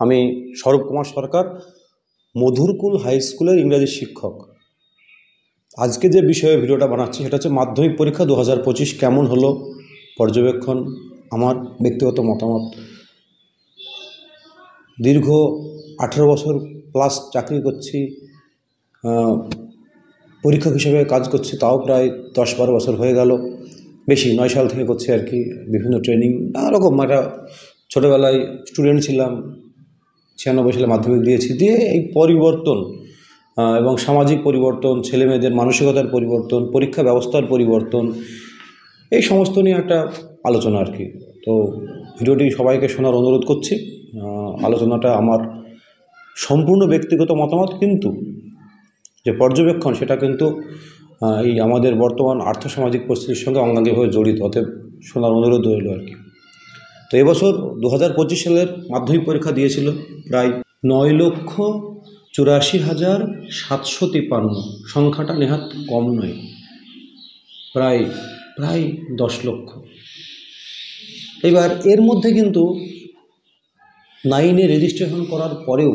আমি স্বরূপ কুমার সরকার, মধুরকুল হাই স্কুলের ইংরাজি শিক্ষক। আজকে যে বিষয়ে ভিডিওটা বানাচ্ছি সেটা হচ্ছে মাধ্যমিক পরীক্ষা 2025 কেমন হলো, পর্যবেক্ষণ, আমার ব্যক্তিগত মতামত। দীর্ঘ 18 বছর প্লাস চাকরি করছি, পরীক্ষক হিসেবে কাজ করছি, তাও প্রায় 10-12 বছর হয়ে গেল, বেশি 9 সাল থেকে করছি আর কি। বিভিন্ন ট্রেনিং নানারকম, একটা ছোটোবেলায় স্টুডেন্ট ছিলাম, 96 সালে মাধ্যমিক দিয়েছি, দিয়ে এই পরিবর্তন এবং সামাজিক পরিবর্তন, ছেলেমেয়েদের মানসিকতার পরিবর্তন, পরীক্ষা ব্যবস্থার পরিবর্তন, এই সমস্ত নিয়ে একটা আলোচনা আর কি। তো ভিডিওটি সবাইকে শোনার অনুরোধ করছি। আলোচনাটা আমার সম্পূর্ণ ব্যক্তিগত মতামত, কিন্তু যে পর্যবেক্ষণ সেটা কিন্তু এই আমাদের বর্তমান আর্থসামাজিক পরিস্থিতির সঙ্গে অঙ্গাঙ্গিভাবে জড়িত, অতএব শোনার অনুরোধ রইল আর কি। তো এবছর 2025 সালের মাধ্যমিক পরীক্ষা দিয়েছিল প্রায় 9,84,753। সংখ্যাটা নেহাত কম নয়, প্রায় 10 লক্ষ। এবার এর মধ্যে কিন্তু 9-এ রেজিস্ট্রেশন করার পরেও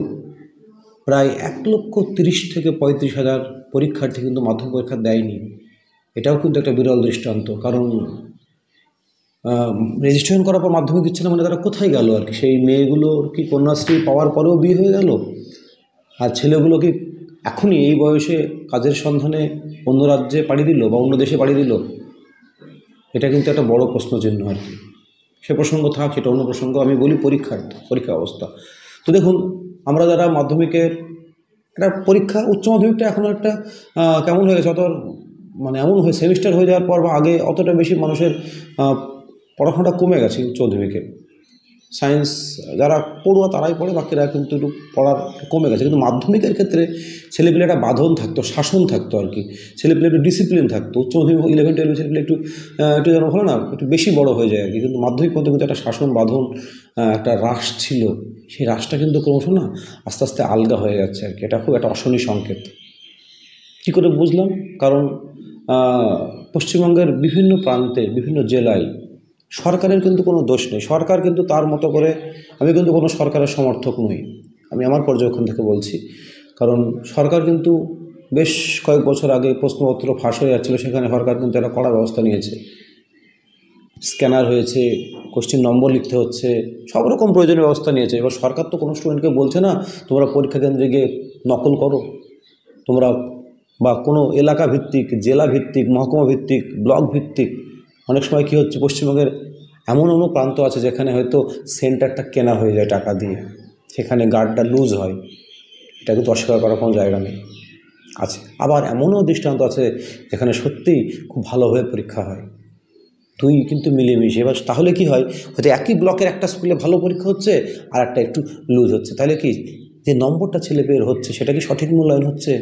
প্রায় 1,30,000 থেকে 35,000 পরীক্ষার্থী কিন্তু মাধ্যমিক পরীক্ষা দেয়নি। এটাও কিন্তু একটা বিরল দৃষ্টান্ত, কারণ রেজিস্ট্রেশন করার পর মাধ্যমিক দিচ্ছে না মানে তারা কোথায় গেল আর কি? সেই মেয়েগুলোর কি কন্যাশ্রী পাওয়ার পরেও বিয়ে হয়ে গেল? আর ছেলেগুলো কি এখনই এই বয়সে কাজের সন্ধানে অন্য রাজ্যে পাড়ি দিল বা অন্য দেশে পাড়ি দিল? এটা কিন্তু একটা বড় প্রশ্নচিহ্ন আর কি। সে প্রসঙ্গ থাক, সেটা অন্য প্রসঙ্গ। আমি বলি পরীক্ষা অবস্থা। তো দেখুন, আমরা যারা মাধ্যমিকের একটা পরীক্ষা, উচ্চ মাধ্যমিকটা এখন একটা কেমন হয়ে গেছে, অত মানে এমন হয়ে সেমিস্টার হয়ে যাওয়ার পর বা আগে অতটা বেশি মানুষের পড়াশোনাটা কমে গেছে উচ্চ মাধ্যমিকে। সায়েন্স যারা পড়ুয়া তারাই পড়ে, বাকিরা কিন্তু একটু পড়ার কমে গেছে। কিন্তু মাধ্যমিকের ক্ষেত্রে ছেলেপিলে একটা বাঁধন থাকতো, শাসন থাকতো আর কি। ছেলেপিলে একটু ডিসিপ্লিন থাকতো। উচ্চ মাধ্যমিক 11-12 ছেলেপিলে একটু যেন হলো না, একটু বেশি বড় হয়ে যায় আর কি। কিন্তু মাধ্যমিক পর্যন্ত কিন্তু একটা শাসন বাঁধন, একটা রাশ ছিল। সেই রাশটা কিন্তু ক্রমশ না আস্তে আস্তে আলগা হয়ে যাচ্ছে আর কি। এটা খুব একটা অশনি সংকেত। কী করে বুঝলাম? কারণ পশ্চিমবঙ্গের বিভিন্ন প্রান্তে, বিভিন্ন জেলায় সরকারের কিন্তু কোনো দোষ নেই। সরকার কিন্তু তার মতো করে, আমি কিন্তু কোনো সরকারের সমর্থক নই, আমি আমার পর্যবেক্ষণ থেকে বলছি। কারণ সরকার কিন্তু বেশ কয়েক বছর আগে প্রশ্নপত্র ফাঁস হয়ে যাচ্ছিলো, সেখানে সরকার কিন্তু একটা কড়া ব্যবস্থা নিয়েছে। স্ক্যানার হয়েছে, কোশ্চেন নম্বর লিখতে হচ্ছে, সব রকম প্রয়োজনীয় ব্যবস্থা নিয়েছে। এবার সরকার তো কোনো স্টুডেন্টকে বলছে না তোমরা পরীক্ষা কেন্দ্রে গিয়ে নকল করো, তোমরা বা কোনো এলাকা ভিত্তিক, জেলা ভিত্তিক, মহকুমা ভিত্তিক, ব্লক ভিত্তিক। অনেক সময় কী হচ্ছে, পশ্চিমবঙ্গের এমন প্রান্ত আছে যেখানে হয়তো সেন্টারটা কেনা হয়ে যায় টাকা দিয়ে, সেখানে গার্ডটা লুজ হয়। এটা কিন্তু অস্বীকার করার কোনো জায়গা নেই, আছে। আবার এমনও দৃষ্টান্ত আছে যেখানে সত্যিই খুব ভালোভাবে পরীক্ষা হয়, তুই কিন্তু মিলেমিশে। এবার তাহলে কি হয়, হয়তো একই ব্লকের একটা স্কুলে ভালো পরীক্ষা হচ্ছে আর একটা একটু লুজ হচ্ছে, তাহলে কি যে নম্বরটা ছেলে পেয়ের হচ্ছে সেটা কি সঠিক মূল্যায়ন হচ্ছে?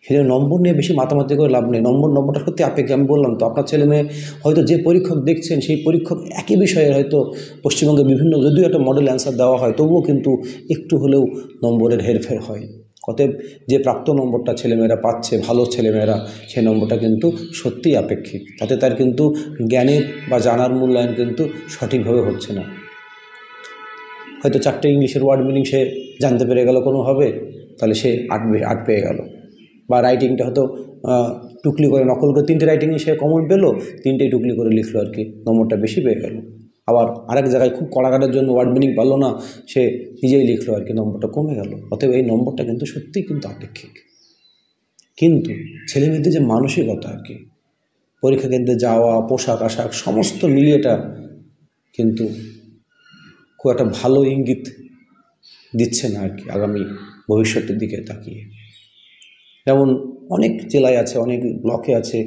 সেটা নম্বর নিয়ে বেশি মাতামাতি করে লাভ নেই। নম্বরটা সত্যি আপেক্ষিক। আমি বললাম তো, আপনার ছেলে মেয়ে হয়তো যে পরীক্ষক দেখছেন সেই পরীক্ষক একই বিষয়ে হয়তো পশ্চিমবঙ্গে বিভিন্ন, যদিও একটা মডেল অ্যান্সার দেওয়া হয়, তবুও কিন্তু একটু হলেও নম্বরের হেরফের হয়। অতএব যে প্রাপ্ত নম্বরটা ছেলেমেয়েরা পাচ্ছে, ভালো ছেলেমেয়েরা, সেই নম্বরটা কিন্তু সত্যিই আপেক্ষিক। তাতে তার কিন্তু জ্ঞানের বা জানার মূল্যায়ন কিন্তু সঠিকভাবে হচ্ছে না। হয়তো 4টে ইংলিশের ওয়ার্ড মিনিং সে জানতে পেরে গেল কোনোভাবে, তাহলে সে 8 পেয়ে গেল। বা রাইটিংটা হয়তো টুকলি করে নকল করে 3টে রাইটিংয়ে সে কমন পেলো, 3টেই টুকলি করে লিখলো আর কি, নম্বরটা বেশি পেয়ে গেল। আবার আরেক জায়গায় খুব কড়াকাটের জন্য ওয়ার্ড মিনিং পারলো না, সে নিজেই লিখলো আর কি, নম্বরটা কমে গেল। অতএব এই নম্বরটা কিন্তু সত্যিই কিন্তু আপেক্ষিক। কিন্তু ছেলেমেয়েদের যে মানসিকতা আর কি, পরীক্ষা কেন্দ্রে যাওয়া, পোশাক আশাক সমস্ত মিলিয়েটা কিন্তু খুব একটা ভালো ইঙ্গিত দিচ্ছে না আর কি আগামী ভবিষ্যতের দিকে তাকিয়ে। যেমন অনেক জেলায় আছে, অনেক ব্লকে আছে,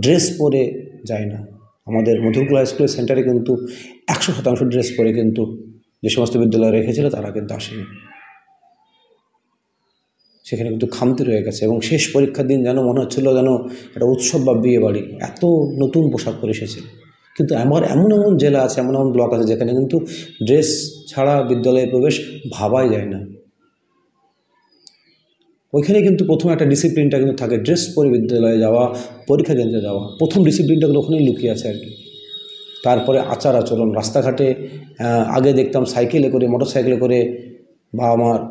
ড্রেস পরে যায় না। আমাদের মধুরকুল হাই স্কুলের সেন্টারে কিন্তু 100% ড্রেস পরে কিন্তু যে সমস্ত বিদ্যালয় রেখেছিল তারা কিন্তু আসেনি। সেখানে কিন্তু খামতি রয়ে গেছে, এবং শেষ পরীক্ষার দিন যেন মনে হচ্ছিল যেন একটা উৎসব বা বিয়ে বাড়ি, এত নতুন পোশাক পরে এসেছে। কিন্তু আমার এমন জেলা আছে, এমন ব্লক আছে যেখানে কিন্তু ড্রেস ছাড়া বিদ্যালয়ে প্রবেশ ভাবাই যায় না। ওইখানে কিন্তু প্রথম একটা ডিসিপ্লিনটা কিন্তু থাকে, ড্রেস পরে বিদ্যালয়ে যাওয়া, পরীক্ষা কেন্দ্রে যাওয়া, প্রথম ডিসিপ্লিনটা কিন্তু ওখানেই লুকিয়ে আছে আর কি। তারপরে আচার আচরণ, রাস্তাঘাটে আগে দেখতাম সাইকেলে করে, মোটর সাইকেলে করে বাবা মার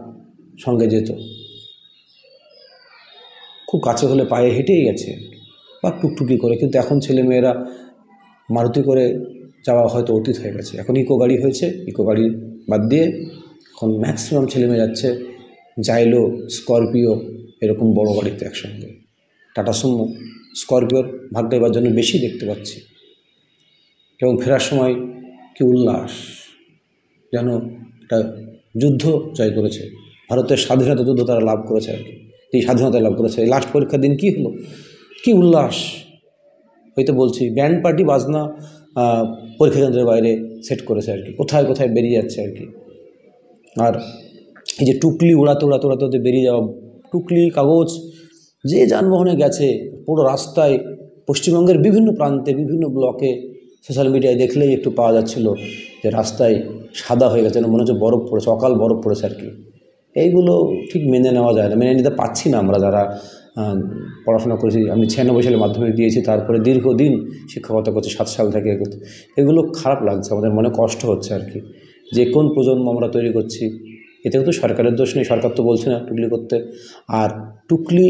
সঙ্গে যেত, খুব কাছে হলে পায়ে হেঁটেই গেছে বা টুকটুকি করে। কিন্তু এখন ছেলেমেয়েরা মারুতি করে যাওয়া হয়তো অতীত হয়ে গেছে। এখন ইকো গাড়ি হয়েছে, ইকো গাড়ি বাদ দিয়ে এখন ম্যাক্সিমাম ছেলেমেয়ে যাচ্ছে জাইলো, স্করপিও, এরকম বড় গাড়িতে একসঙ্গে। টাটা সুমো, স্করপিওর ভাগটা এবার জন্য বেশি দেখতে পাচ্ছি। এবং ফেরার সময় কি উল্লাস, যেন একটা যুদ্ধ জয় করেছে, ভারতের স্বাধীনতা যুদ্ধ তারা লাভ করেছে আর কি। এই স্বাধীনতা লাভ করেছে, এই লাস্ট পরীক্ষার দিন কী হলো, কী উল্লাস। হয়তো বলছি ব্যান্ড পার্টি বাজনা পরীক্ষা কেন্দ্রের বাইরে সেট করেছে আর কি, কোথায় কোথায় বেরিয়ে যাচ্ছে আর কি। আর এই যে টুকলি উড়াতে উড়াতে উড়াতে বেরিয়ে যাওয়া, টুকলি কাগজ যে যানবাহনে গেছে পুরো রাস্তায়, পশ্চিমবঙ্গের বিভিন্ন প্রান্তে বিভিন্ন ব্লকে সোশ্যাল মিডিয়ায় দেখলেই একটু পাওয়া যাচ্ছিল যে রাস্তায় সাদা হয়ে গেছে, মনে হচ্ছে বরফ পড়েছে, অকাল বরফ পড়েছে আর কি। এইগুলো ঠিক মেনে নেওয়া যায় না, মেনে নিতে পারছি না আমরা যারা পড়াশোনা করেছি। আমি 96 সালে মাধ্যমিক দিয়েছি, তারপরে দীর্ঘদিন শিক্ষকতা করছি 7 সাল থেকে। এগুলো খারাপ লাগছে, আমাদের মনে কষ্ট হচ্ছে আর কি, যে কোন প্রজন্ম আমরা তৈরি করছি। এতেও তো সরকারের দোষ নেই, সরকার তো বলছে না টুকলি করতে। আর টুকলি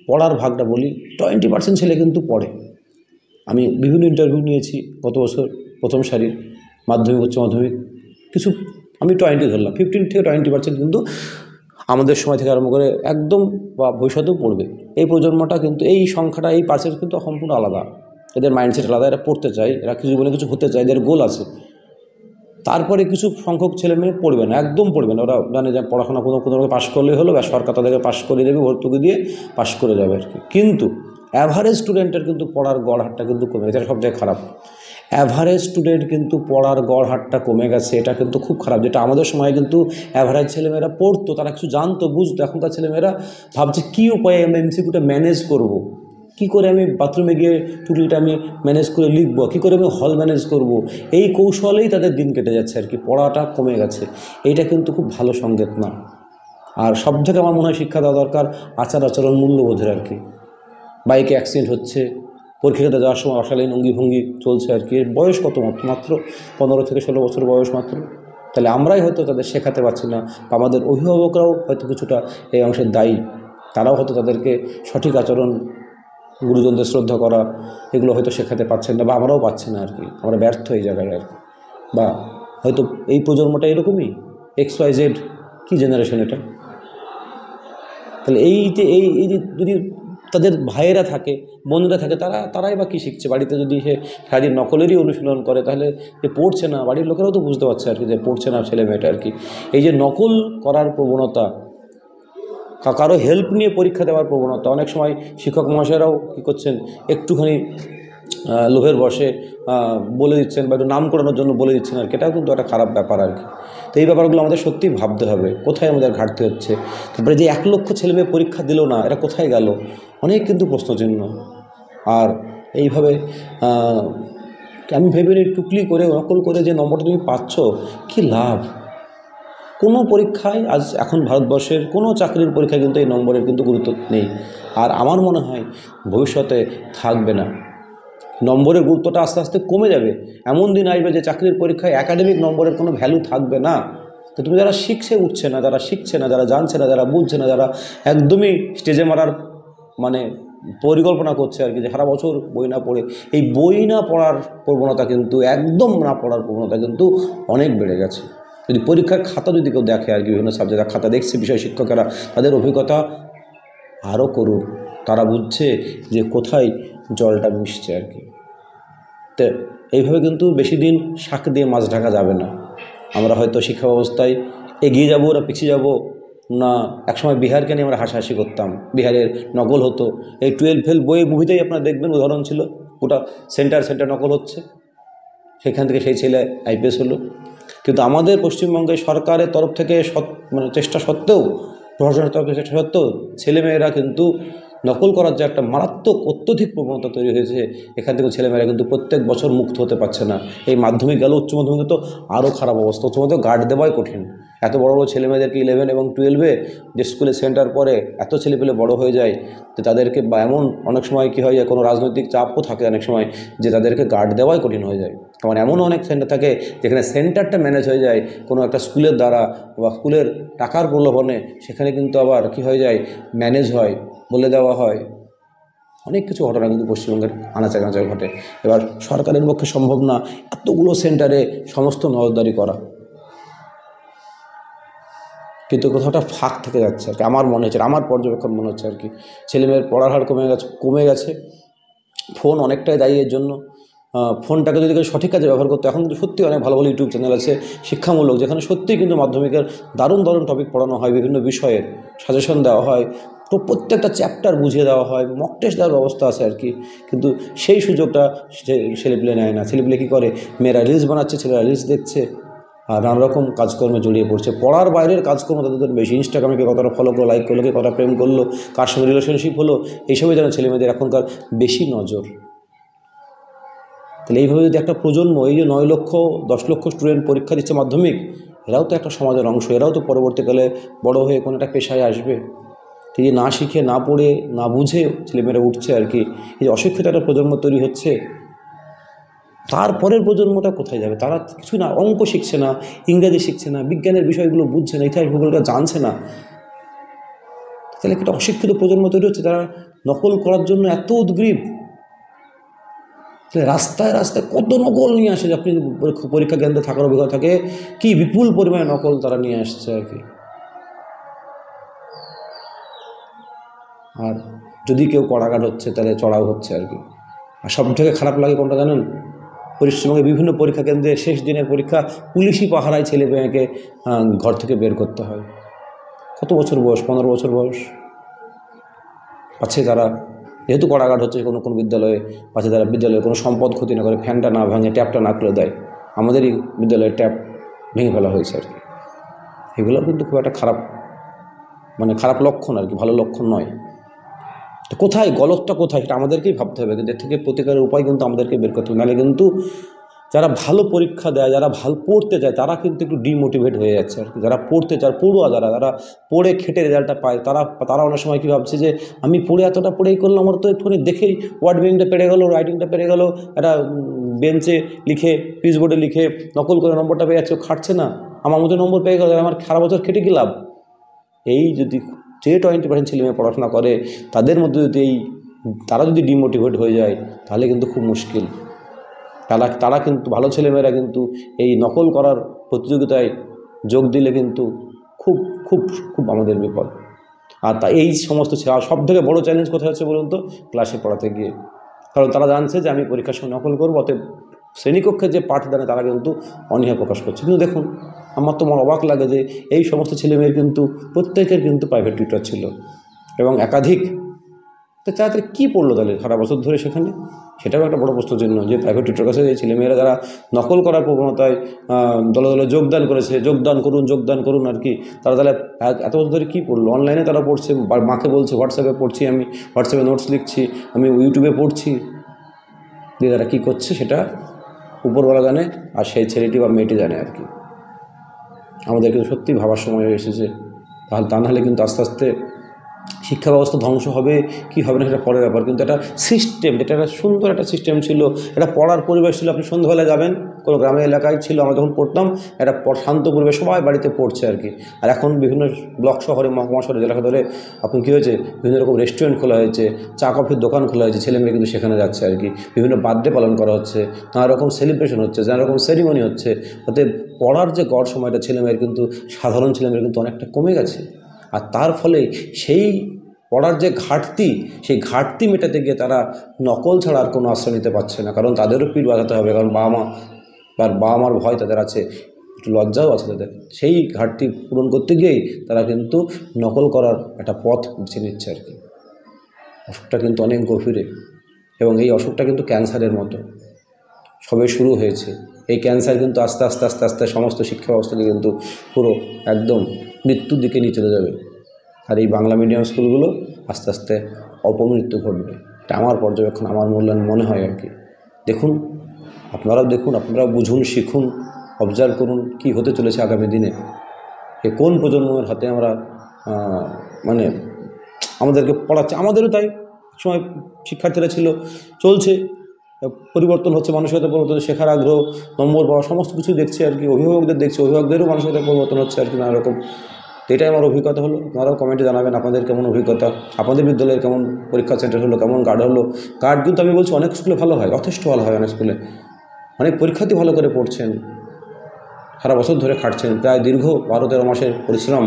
পড়ার ভাগটা বলি, 20% ছেলে কিন্তু পড়ে। আমি বিভিন্ন ইন্টারভিউ নিয়েছি গত বছর, প্রথম সারির মাধ্যমিক উচ্চ মাধ্যমিক, কিছু আমি 20 ধরলাম, 15 থেকে 20% কিন্তু আমাদের সময় থেকে আরম্ভ করে একদম বা ভবিষ্যতেও পড়বে। এই প্রজন্মটা কিন্তু, এই সংখ্যাটা, এই পার্সেন্ট কিন্তু সম্পূর্ণ আলাদা। এদের মাইন্ডসেট আলাদা, এরা পড়তে চায়, এরা কিছু জীবনে কিছু হতে চায়, এদের গোল আছে। তারপরে কিছু সংখ্যক ছেলে মেয়ে পড়বে না, একদম পড়বে না। ওরা জানে যে পড়াশোনা কোনোভাবে পাশ করলেই হলো, বা সরকার তাদেরকে পাশ করে দেবে, ভর্তুকি দিয়ে পাশ করে যাবে আর কি। কিন্তু অ্যাভারেজ স্টুডেন্টের কিন্তু পড়ার গড় হারটা কিন্তু কমে গেছে, এটা সবথেকে খারাপ। অ্যাভারেজ স্টুডেন্ট কিন্তু পড়ার গড় হারটা কমে গেছে, এটা কিন্তু খুব খারাপ। যেটা আমাদের সময় কিন্তু অ্যাভারেজ ছেলেমেয়েরা পড়তো, তারা কিছু জানতো, বুঝতো। এখনকার ছেলেমেয়েরা ভাবছে কী উপায়ে আমি এমসিকিউটা ম্যানেজ করব, কী করে আমি বাথরুমে গিয়ে টুকলিটা আমি ম্যানেজ করে লিখব, কী করে আমি হল ম্যানেজ করব, এই কৌশলেই তাদের দিন কেটে যাচ্ছে আর কি। পড়াটা কমে গেছে, এইটা কিন্তু খুব ভালো সংকেত না। আর সব থেকে আমার মনে হয় শিক্ষা দেওয়া দরকার আচার আচরণ, মূল্যবোধের আর কি। বাইকে অ্যাক্সিডেন্ট হচ্ছে, পরীক্ষাতে যাওয়ার সময় অশালীন অঙ্গিভঙ্গি চলছে আর কি। এর বয়স কত, মাত্র 15 থেকে 16 বছর বয়স মাত্র। তাহলে আমরাই হয়তো তাদের শেখাতে পারছি না, বা আমাদের অভিভাবকরাও হয়তো কিছুটা এই অংশের দায়ী। তারাও হয়তো তাদেরকে সঠিক আচরণ, গুরুজনদের শ্রদ্ধা করা, এগুলো হয়তো শেখাতে পারছেন না, বা আমরাও পাচ্ছি না আর কি। আমরা ব্যর্থ এই জায়গায় আর কি। বা হয়তো এই প্রজন্মটা এরকমই, XYZ কী জেনারেশন এটা। তাহলে এই যে যদি তাদের ভাইয়েরা থাকে, বোনরা থাকে, তারাই বা কী শিখছে বাড়িতে? যদি সে সারাদিন নকলেরই অনুশীলন করে, তাহলে যে পড়ছে না, বাড়ির লোকেরাও তো বুঝতে পারছে আর কি যে পড়ছে না ছেলে মেয়েটা আর কি। এই যে নকল করার প্রবণতা, কারো হেল্প নিয়ে পরীক্ষা দেওয়ার প্রবণতা, অনেক সময় শিক্ষক মহাশয়রাও কী করছেন, একটুখানি লোভের বশে বলে দিচ্ছেন, বা একটু নাম করানোর জন্য বলে দিচ্ছেন আর কি। এটাও কিন্তু একটা খারাপ ব্যাপার আর কি। তো এই ব্যাপারগুলো আমাদের সত্যিই ভাবতে হবে, কোথায় আমাদের ঘাটতি হচ্ছে। তারপরে যে 1 লক্ষ ছেলেমেয়ে পরীক্ষা দিল না, এরা কোথায় গেল, অনেক কিন্তু প্রশ্নচিহ্ন। আর এইভাবে আমি ভেবে নিই, টুকলি করে নকল করে যে নম্বরটা তুমি পাচ্ছ, কী লাভ? কোনো পরীক্ষায় এখন ভারতবর্ষের কোনো চাকরির পরীক্ষায় কিন্তু এই নম্বরের কিন্তু গুরুত্ব নেই। আর আমার মনে হয় ভবিষ্যতে থাকবে না, নম্বরের গুরুত্বটা আস্তে আস্তে কমে যাবে। এমন দিন আসবে যে চাকরির পরীক্ষায় একাডেমিক নম্বরের কোনো ভ্যালু থাকবে না। তো তুমি যারা উঠছে না, যারা শিখছে না, যারা জানছে না, যারা বুঝছে না, যারা একদমই স্টেজে মারার মানে পরিকল্পনা করছে আর কি, যে সারা বছর বই না পড়ে, এই বই না পড়ার প্রবণতা কিন্তু, একদম না পড়ার প্রবণতা কিন্তু অনেক বেড়ে গেছে। যদি পরীক্ষার খাতা যদি কেউ দেখে আর কি, বিভিন্ন সাবজেক্টের খাতা দেখছে বিষয় শিক্ষকেরা, তাদের অভিজ্ঞতা আরও করুন। তারা বুঝছে যে কোথায় জলটা মিশছে আর কি। তো এইভাবে কিন্তু বেশি দিন শাক দিয়ে মাছ ঢাকা যাবে না। আমরা হয়তো শিক্ষা ব্যবস্থায় এগিয়ে যাব না পিছিয়ে যাব না। একসময় বিহারকে নিয়ে আমরা হাসাহাসি করতাম, বিহারের নকল হতো। এই 12 ফেল বইয়ের মুভিতেই আপনারা দেখবেন উদাহরণ ছিল, ওটা সেন্টার নকল হচ্ছে, সেখান থেকে সেই ছেলে IPS হলো। কিন্তু আমাদের পশ্চিমবঙ্গে সরকারের তরফ থেকে চেষ্টা সত্ত্বেও, প্রশাসনের তরফ থেকে চেষ্টা সত্ত্বেও, ছেলেমেয়েরা কিন্তু নকল করার যে একটা মারাত্মক অত্যধিক প্রবণতা তৈরি হয়েছে, এখান থেকে ছেলেমেয়েরা কিন্তু প্রত্যেক বছর মুক্ত হতে পারছে না। এই মাধ্যমিক গেল, উচ্চ মাধ্যমিকে তো আরও খারাপ অবস্থা। উচ্চ মাধ্যমিক গার্ড দেওয়াই কঠিন। এত বড় বড় ছেলেমেয়েদেরকে 11 এবং 12-এ যে স্কুলে সেন্টার পড়ে এত ছেলেপেলে বড় হয়ে যায় যে তাদেরকে বা এমন অনেক সময় কী হয়, কোনো রাজনৈতিক চাপও থাকে অনেক সময় যে তাদেরকে গার্ড দেওয়াই কঠিন হয়ে যায়। কারণ এমনও অনেক সেন্টার থাকে যেখানে সেন্টারটা ম্যানেজ হয়ে যায় কোনো একটা স্কুলের দ্বারা বা স্কুলের টাকার প্রলোভনে, সেখানে কিন্তু আবার কী হয়ে যায়, ম্যানেজ হয়, বলে দেওয়া হয়, অনেক কিছু ঘটনা কিন্তু পশ্চিমবঙ্গের আনাচে কানাচে ঘটে। এবার সরকারের পক্ষে সম্ভব না এতগুলো সেন্টারে সমস্ত নজরদারি করা, কিন্তু কোথাওটা ফাঁক থেকে যাচ্ছে আর কি, আমার মনে হচ্ছে, আমার পর্যবেক্ষণ মনে হচ্ছে আর কি। ছেলেমেয়ের পড়ার হার কমে গেছে। ফোন অনেকটাই দায়ী এর জন্য। ফোনটাকে যদি কেউ সঠিক কাজে ব্যবহার করতো, এখন কিন্তু সত্যি অনেক ভালো ভালো ইউটিউব চ্যানেল আছে শিক্ষামূলক, যেখানে সত্যিই কিন্তু মাধ্যমিকের দারুণ দারুণ টপিক পড়ানো হয়, বিভিন্ন বিষয়ের সাজেশন দেওয়া হয়, তো প্রত্যেকটা চ্যাপ্টার বুঝিয়ে দেওয়া হয়, মক টেস্ট দেওয়ার ব্যবস্থা আছে আর কি। কিন্তু সেই সুযোগটা ছেলেপিলে নেয় না। ছেলেপিলে কী করে, মেয়েরা রিলস বানাচ্ছে, ছেলেরা রিলস দেখছে, আর নানা রকম কাজকর্মে জড়িয়ে পড়ছে। পড়ার বাইরের কাজকর্ম তাদের বেশি। ইনস্টাগ্রামে কে কতটা ফলো করলো, লাইক করলো, কে কতটা প্রেম করলো, কার সঙ্গে রিলেশনশিপ হলো, এইসবই যেন ছেলেমেয়েদের এখনকার বেশি নজর। তাহলে এইভাবে যদি একটা প্রজন্ম, এই যে 9 লক্ষ 10 লক্ষ স্টুডেন্ট পরীক্ষা দিচ্ছে মাধ্যমিক, এরাও তো একটা সমাজের অংশ, এরাও তো পরবর্তীকালে বড় হয়ে কোনো একটা পেশায় আসবে। এই যে না শিখে, না পড়ে, না বুঝে ছেলেমেয়েরা উঠছে আর কি, এই যে অশিক্ষিত একটা প্রজন্ম তৈরি হচ্ছে, তারপরের প্রজন্মটা কোথায় যাবে? তারা কিছু না, অঙ্ক শিখছে না, ইংরেজি শিখছে না, বিজ্ঞানের বিষয়গুলো বুঝছে না, ইতিহাস ভূগোলটা জানছে না। তাহলে একটা অশিক্ষিত প্রজন্ম তৈরি হচ্ছে, তারা নকল করার জন্য এত উদগ্রীব। রাস্তায় রাস্তায় কত নকল নিয়ে আসে, আপনি পরীক্ষা কেন্দ্রে থাকার অভিজ্ঞতা থাকে, কি বিপুল পরিমাণে নকল তারা নিয়ে আসছে আর কি। আর যদি কেউ কড়াঘাট হচ্ছে, তাহলে চড়াও হচ্ছে আর কি। আর সব থেকে খারাপ লাগে কোনটা জানেন? পশ্চিমবঙ্গে বিভিন্ন পরীক্ষা কেন্দ্রে শেষ দিনের পরীক্ষা পুলিশি পাহারায় ছেলে মেয়েকে ঘর থেকে বের করতে হয়। কত বছর বয়স? 15 বছর বয়স। পাচ্ছে তারা, যেহেতু কড়াঘাট হচ্ছে কোনো কোনো বিদ্যালয়ে, পাচ্ছে তারা বিদ্যালয়ে কোনো সম্পদ ক্ষতি না করে, ফ্যানটা না ভাঙে, ট্যাপটা না খুলে দেয়। আমাদেরই বিদ্যালয়ের ট্যাপ ভেঙে ফেলা হয়েছে আর কি। এগুলো কিন্তু খুব একটা খারাপ, মানে খারাপ লক্ষণ আর কি, ভালো লক্ষণ নয়। তো কোথায় গলতটা, কোথায়, সেটা আমাদেরকেই ভাবতে হবে। কিন্তু এর থেকে প্রতিকারের উপায় কিন্তু আমাদেরকে বের করতে হবে। নাহলে কিন্তু যারা ভালো পরীক্ষা দেয়, যারা ভালো পড়তে চায়, তারা কিন্তু একটু ডিমোটিভেট হয়ে যাচ্ছে আর কি। যারা পড়তে চায়, পড়ুয়া যারা পড়ে খেটে রেজাল্টটা পায়, তারা অনেক সময় কী ভাবছে যে আমি পড়ে এতটা পড়েই করলাম, আমার তো একটুখানি দেখেই ওয়ার্ড মিনিংটা পেরে গেলো, রাইটিংটা পেরে গেলো, একটা বেঞ্চে লিখে, পিচ বোর্ডে লিখে নকল করে নম্বরটা পেয়ে যাচ্ছে, ও খাটছে না, আমার মতো নম্বর পেয়ে গেল, আমার সারা বছর খেটে কি লাভ? এই যদি যে 20% ছেলেমেয়ে পড়াশোনা করে, তাদের মধ্যে যদি তারা যদি ডিমোটিভেট হয়ে যায়, তাহলে কিন্তু খুব মুশকিল। তারা কিন্তু, ভালো ছেলেমেয়েরা কিন্তু এই নকল করার প্রতিযোগিতায় যোগ দিলে কিন্তু খুব খুব খুব আমাদের বিপদ। আর এই সমস্ত সব থেকে বড়ো চ্যালেঞ্জ কোথায় হচ্ছে বলুন তো? ক্লাসে পড়াতে গিয়ে। কারণ তারা জানছে যে আমি পরীক্ষার সময় নকল করবো, অতএব শ্রেণীকক্ষে যে পাঠদানে তারা কিন্তু অনীহা প্রকাশ করছে। কিন্তু দেখুন, আমার তো অবাক লাগে যে এই সমস্ত ছেলেমেয়ের কিন্তু প্রত্যেকের কিন্তু প্রাইভেট টিউটর ছিল, এবং একাধিক। তো তাদের কী পড়লো তাহলে সারা বছর ধরে সেখানে? সেটাও একটা বড় প্রশ্ন চিহ্ন, যে প্রাইভেট টিউটর কাছে এই ছেলেমেয়েরা যারা নকল করার প্রবণতায় দলে দলে যোগদান করেছে, যোগদান করুন আর কি, তারা তাহলে এত বছর ধরে কী পড়লো? অনলাইনে তারা পড়ছে, মাকে বলছে হোয়াটসঅ্যাপে পড়ছি, আমি হোয়াটসঅ্যাপে নোটস লিখছি, আমি ইউটিউবে পড়ছি, দিয়ে তারা কী করছে সেটা উপরওয়ালা জানে, আর সেই ছেলেটি বা মেয়েটি জানে আর কি। আমাদের কিন্তু সত্যি ভাবার সময় হয়ে এসেছে। তাহলে তা নাহলে কিন্তু আস্তে আস্তে শিক্ষা ব্যবস্থা ধ্বংস হবে কি হবে না সেটা পরের ব্যাপার। কিন্তু একটা সিস্টেম, যেটা একটা সুন্দর একটা সিস্টেম ছিল, একটা পড়ার পরিবেশ ছিল। আপনি সন্ধ্যাবেলায় যাবেন, কোনো গ্রামের এলাকায় ছিল, আমরা যখন পড়তাম, একটা শান্ত পরিবেশ, সবাই বাড়িতে পড়ছে আর কি। আর এখন বিভিন্ন ব্লক শহরে, মহকুমা শহরে, জেলা শহরে আপনি কী হয়েছে, বিভিন্ন রকম রেস্টুরেন্ট খোলা হয়েছে, চা কফির দোকান খোলা হয়েছে, ছেলেমেয়ে কিন্তু সেখানে যাচ্ছে আর কি। বিভিন্ন বার্থডে পালন করা হচ্ছে, নানা রকম সেলিব্রেশন হচ্ছে, নানা রকম সেরিমনি হচ্ছে। অতএব পড়ার যে গড় সময়টা ছেলেমেয়ের কিন্তু, সাধারণ ছেলেমেয়ের কিন্তু অনেকটা কমে গেছে। আর তার ফলে সেই পড়ার যে ঘাটতি, সেই ঘাটতি মেটাতে গিয়ে তারা নকল ছাড়া আর কোনো আশ্রয় নিতে পারছে না। কারণ তাদেরও পিঠ বাঁধাতে হবে, কারণ বাবা মার ভয় তাদের আছে, একটু লজ্জাও আছে তাদের। সেই ঘাটতি পূরণ করতে গিয়েই তারা কিন্তু নকল করার একটা পথ বেছে নিচ্ছে আর কি। অসুখটা কিন্তু অনেক গভীরে, এবং এই অসুখটা কিন্তু ক্যান্সারের মতো, সবে শুরু হয়েছে। এই ক্যান্সার কিন্তু আস্তে আস্তে আস্তে আস্তে সমস্ত শিক্ষা ব্যবস্থাকে কিন্তু পুরো একদম মৃত্যুর দিকে নিয়ে চলে যাবে। আর এই বাংলা মিডিয়াম স্কুলগুলো আস্তে আস্তে অপমৃত্যু ঘটবে। এটা আমার পর্যবেক্ষণ, আমার মূল্যায়ন মনে হয় আর কি। দেখুন, আপনারাও দেখুন, আপনারাও বুঝুন, শিখুন, অবজার্ভ করুন কী হতে চলেছে আগামী দিনে। যে কোন প্রজন্মের হাতে আমরা মানে আমাদেরকে পড়াচ্ছে। আমাদেরও তাই সময় শিক্ষার্থীরা ছিল, চলছে, পরিবর্তন হচ্ছে, মানসিকতা পরিবর্তন, শেখার আগ্রহ, নম্বর পাওয়া, সমস্ত কিছু দেখছি আর কি। অভিভাবকদের দেখছি, অভিভাবকদেরও মানসিকতা পরিবর্তন হচ্ছে আর কি নানা রকম। তো এটাই আমার অভিজ্ঞতা হলো। আপনারাও কমেন্টে জানাবেন আপনাদের কেমন অভিজ্ঞতা, আপনাদের বিদ্যালয়ের কেমন পরীক্ষা সেন্টার হলো, কেমন গার্ড হলো। গার্ড কিন্তু আমি বলছি অনেক স্কুলে ভালো হয়, যথেষ্ট ভালো হয় অনেক স্কুলে, অনেক পরীক্ষার্থী ভালো করে পড়ছেন, সারা বছর ধরে খাটছেন, প্রায় দীর্ঘ 12-13 মাসের পরিশ্রম।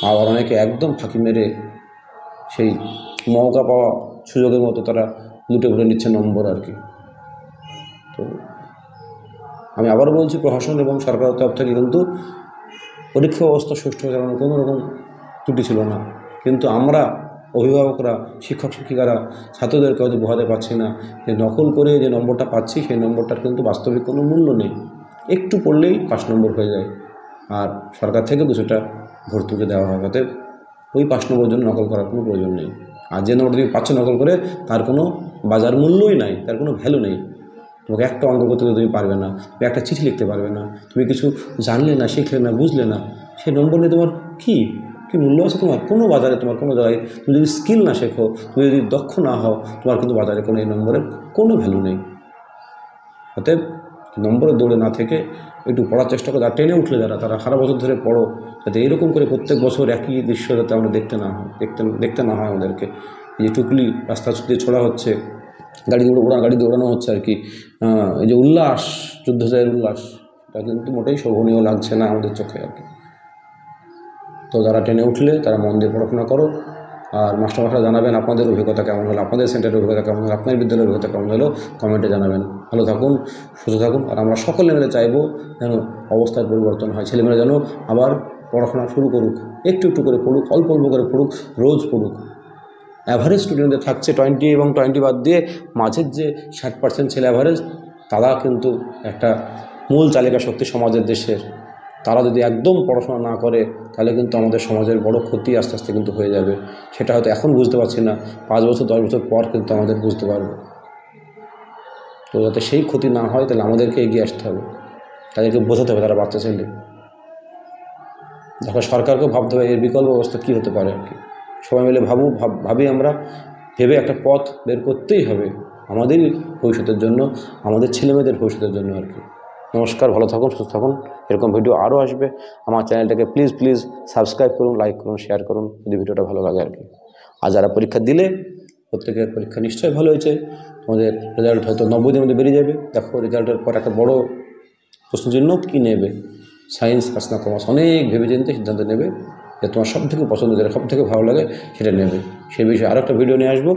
আবার অনেকে একদম ফাঁকি মেরে সেই মৌকা পাওয়া সুযোগের মতো তারা লুটে ভরে নিচ্ছে নম্বর আর কি। তো আমি আবারও বলছি, প্রশাসন এবং সরকারের তরফ থেকে কিন্তু পরীক্ষা ব্যবস্থা সুষ্ঠু চালানোর কোনো রকম ত্রুটি ছিল না। কিন্তু আমরা অভিভাবকরা, শিক্ষক শিক্ষিকারা ছাত্রদেরকে হয়তো বোঝাতে পারছি না যে নকল করে যে নম্বরটা পাচ্ছি সেই নম্বরটার কিন্তু বাস্তবিক কোনো মূল্য নেই। একটু পড়লেই 5 নম্বর হয়ে যায়, আর সরকার থেকে কিছুটা ভর্তুকি দেওয়া হয়। অতএব ওই 5 নম্বরের জন্য নকল করার কোনো প্রয়োজন নেই। আর যে নম্বরটা তুমি পাচ্ছ নকল করে, তার কোনো বাজার মূল্যই নাই, তার কোনো ভ্যালু নেই। তোমাকে একটা অঙ্ক করতে তুমি পারবে না, তুমি একটা চিঠি লিখতে পারবে না, তুমি কিছু জানলে না, শিখলে না, বুঝলে না, সেই নম্বর নিয়ে তোমার কী মূল্য আছে? তোমার কোনো বাজারে, তোমার কোনো জায়গায় তুমি যদি স্কিল না শেখো, তুমি যদি দক্ষ না হও, তোমার কিন্তু বাজারে কোনো এই নম্বরের কোনো ভ্যালু নেই। অতএব নম্বরের দৌড়ে না থেকে একটু পড়ার চেষ্টা করো। আর টেনে উঠলে যারা, তারা সারা বছর ধরে পড়ো, যাতে এরকম করে প্রত্যেক বছর একই দৃশ্য যাতে আমরা দেখতে না হয় আমাদেরকে। এই যে টুকলি রাস্তা দিয়ে ছোড়া হচ্ছে, গাড়ি দিয়ে ওড়ানো হচ্ছে আর কি, এই যে উল্লাস, যুদ্ধজয়ের উল্লাস, এটা কিন্তু মোটেই শোভনীয় লাগছে না আমাদের চোখে আর কি। তো যারা টেনে উঠলে তারা মন দিয়ে পড়াশোনা করো। আর মাস্টারমশাই জানাবেন আপনাদের অভিজ্ঞতা কেমন হলো, আপনাদের সেন্টারের অভিজ্ঞতা কেমন হলো, আপনার বিদ্যালয়ের অভিজ্ঞতা কেমন হলো, কমেন্টে জানাবেন। ভালো থাকুন, সুস্থ থাকুন। আর আমরা সকলে মিলে চাইবো যেন অবস্থার পরিবর্তন হয়, ছেলেমেয়েরা যেন আবার পড়াশোনা শুরু করুক, একটু করে পড়ুক, অল্প করে পড়ুক, রোজ পড়ুক। অ্যাভারেজ স্টুডেন্টদের থাকছে 20 এবং 20 বাদ দিয়ে মাঝের যে 60% ছেলে অ্যাভারেজ, তারা কিন্তু একটা মূল চালিকা শক্তি সমাজের, দেশের। তারা যদি একদম পড়াশোনা না করে, তাহলে কিন্তু আমাদের সমাজের বড় ক্ষতি আস্তে আস্তে কিন্তু হয়ে যাবে। সেটা হয়তো এখন বুঝতে পারছি না, 5 বছর 10 বছর পর কিন্তু আমাদের বুঝতে পারবো। তো যাতে সেই ক্ষতি না হয়, তাহলে আমাদেরকে এগিয়ে আসতে হবে, তাদেরকে বোঝাতে হবে, তারা বাচ্চা ছেলে। দেখো, সরকারকেও ভাবতে হবে এর বিকল্প ব্যবস্থা কী হতে পারে আর কি। সবাই মিলে ভাবি আমরা, ভেবে একটা পথ বের করতেই হবে আমাদেরই ভবিষ্যতের জন্য, আমাদের ছেলেমেয়েদের ভবিষ্যতের জন্য আর কি। নমস্কার, ভালো থাকুন, সুস্থ থাকুন। এরকম ভিডিও আরও আসবে। আমার চ্যানেলটাকে প্লিজ সাবস্ক্রাইব করুন, লাইক করুন, শেয়ার করুন যদি ভিডিওটা ভালো লাগে আর কি। আর যারা পরীক্ষা দিলে, প্রত্যেকের পরীক্ষা নিশ্চয়ই ভালো হয়েছে। তোমাদের রেজাল্ট হয়তো 90 দিনের মধ্যে বেরিয়ে যাবে। দেখো, রেজাল্টের পর একটা বড় প্রশ্নচিহ্ন কী নেবে, সায়েন্স, আর্টস না কমার্স, অনেক ভেবেচিন্তে সিদ্ধান্ত নেবে যে তোমার সবথেকে পছন্দ, যেটা সবথেকে ভালো লাগে সেটা নেবে। সেই বিষয়ে আরও একটা ভিডিও নিয়ে আসবো।